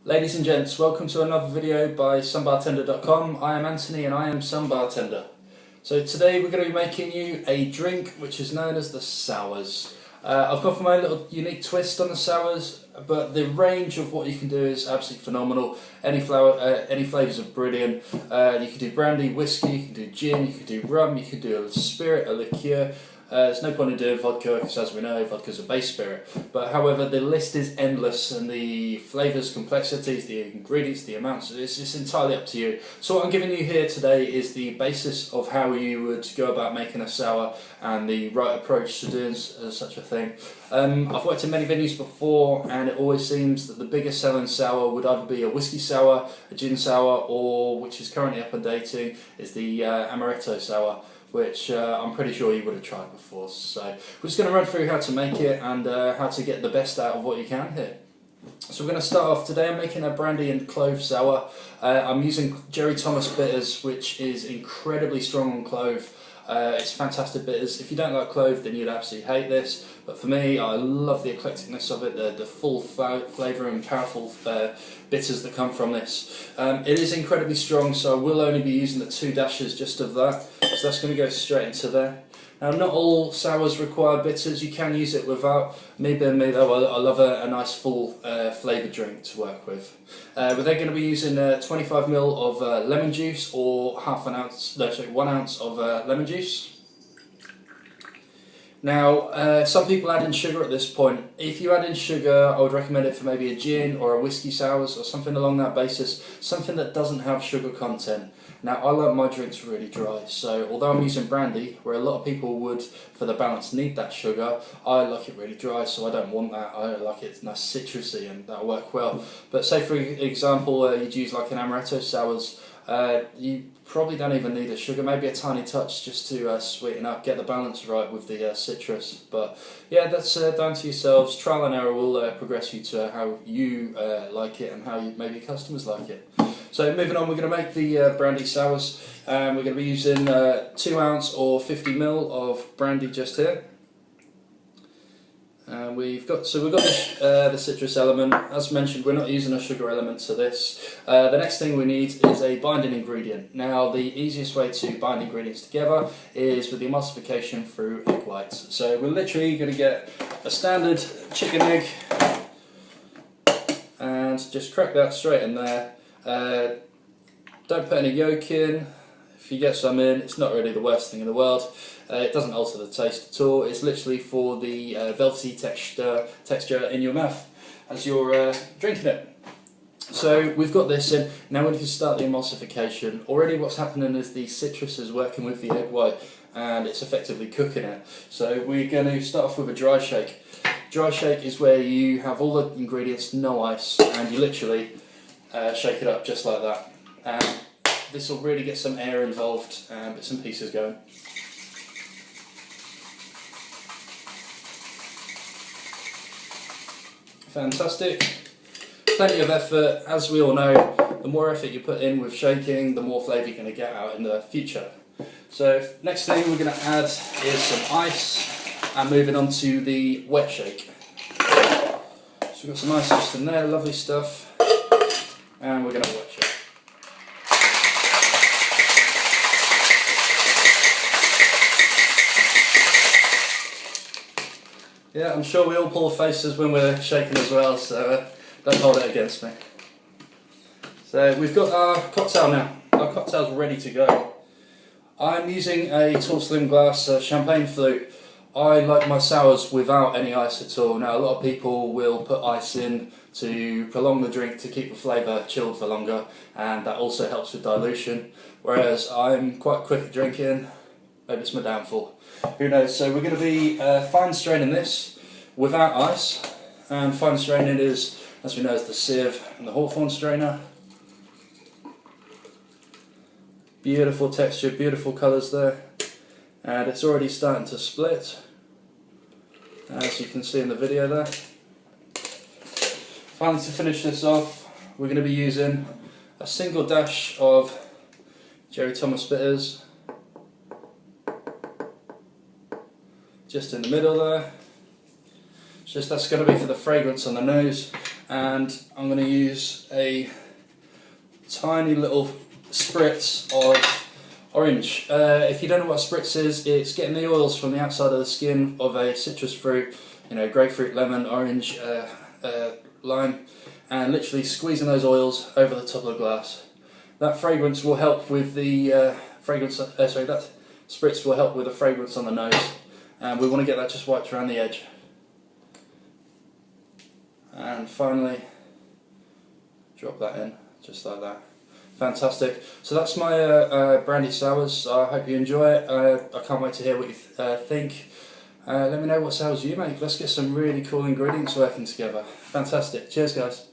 Ladies and gents, welcome to another video by somebartender.com. I am Anthony and I am Some Bartender. So today we're going to be making you a drink which is known as the sours. I've gone for my little unique twist on the sours, but the range of what you can do is absolutely phenomenal. Any flavours are brilliant. You can do brandy, whiskey, you can do gin, you can do rum, you can do a spirit, a liqueur. There's no point in doing vodka because, as we know, vodka's a base spirit. But however, the list is endless, and the flavours, complexities, the ingredients, the amounts, it's just entirely up to you. So what I'm giving you here today is the basis of how you would go about making a sour and the right approach to doing such a thing. I've worked in many venues before, and it always seems that the biggest selling sour would either be a whiskey sour, a gin sour, or, which is currently up and dating, is the amaretto sour, which I'm pretty sure you would have tried before. So we're just going to run through how to make it and how to get the best out of what you can here. So we're going to start off today. I'm making a brandy and clove sour. I'm using Jerry Thomas bitters, which is incredibly strong on clove. It's fantastic bitters. If you don't like clove, then you'd absolutely hate this. But for me, I love the eclecticness of it, the full flavour and powerful bitters that come from this. It is incredibly strong, so I will only be using the 2 dashes just of that. So that's going to go straight into there. Now, not all sours require bitters. You can use it without. Me being me though, I love a nice full flavoured drink to work with. We're then going to be using 25ml of lemon juice, or 1 ounce of lemon juice. Now, some people add in sugar at this point. If you add in sugar, I would recommend it for maybe a gin or a whiskey sours or something along that basis, something that doesn't have sugar content. Now, I like my drinks really dry, so although I'm using brandy, where a lot of people would, for the balance, need that sugar, I like it really dry, so I don't want that. I like it nice citrusy, and that'll work well. But say, for example, you'd use like an amaretto sours, you probably don't even need a sugar, maybe a tiny touch just to sweeten up, get the balance right with the citrus. But yeah, that's down to yourselves. Trial and error will progress you to how you like it and how maybe customers like it. So moving on, we're going to make the brandy sours. We're going to be using 2 ounce or 50ml of brandy just here. We've got the citrus element. As mentioned, we're not using a sugar element to this. The next thing we need is a binding ingredient. Now, the easiest way to bind ingredients together is with the emulsification through egg whites. So we're literally going to get a standard chicken egg and just crack that straight in there. Don't put any yolk in. If you get some in, it's not really the worst thing in the world. It doesn't alter the taste at all. It's literally for the velvety texture in your mouth as you're drinking it. So we've got this in. Now we can start the emulsification. Already what's happening is the citrus is working with the egg white and it's effectively cooking it. So we're going to start off with a dry shake. Dry shake is where you have all the ingredients, no ice, and you literally shake it up just like that. And this will really get some air involved and bits and pieces going. Fantastic. Plenty of effort. As we all know, the more effort you put in with shaking, the more flavour you're going to get out in the future. So next thing we're going to add is some ice, and moving on to the wet shake. So we've got some ice just in there, lovely stuff, and we're going to wet shake. Yeah, I'm sure we all pull faces when we're shaking as well, so don't hold it against me. So we've got our cocktail now. Our cocktail's ready to go. I'm using a tall slim glass champagne flute. I like my sours without any ice at all. Now, a lot of people will put ice in to prolong the drink, to keep the flavour chilled for longer, and that also helps with dilution. Whereas I'm quite quick at drinking. Maybe it's my downfall. Who knows? So we're going to be fine straining this without ice. And fine straining is, as we know, is the sieve and the Hawthorne strainer. Beautiful texture, beautiful colours there. And it's already starting to split, as you can see in the video there. Finally, to finish this off, we're going to be using a single dash of Jerry Thomas bitters. Just in the middle there. That's going to be for the fragrance on the nose, and I'm going to use a tiny little spritz of orange. If you don't know what spritz is, it's getting the oils from the outside of the skin of a citrus fruit, you know, grapefruit, lemon, orange, lime, and literally squeezing those oils over the top of the glass. That fragrance will help with the that spritz will help with the fragrance on the nose, and we want to get that just wiped around the edge. And finally, drop that in, just like that. Fantastic. So that's my brandy sours. I hope you enjoy it. I can't wait to hear what you think. Let me know what sours you make. Let's get some really cool ingredients working together. Fantastic. Cheers, guys.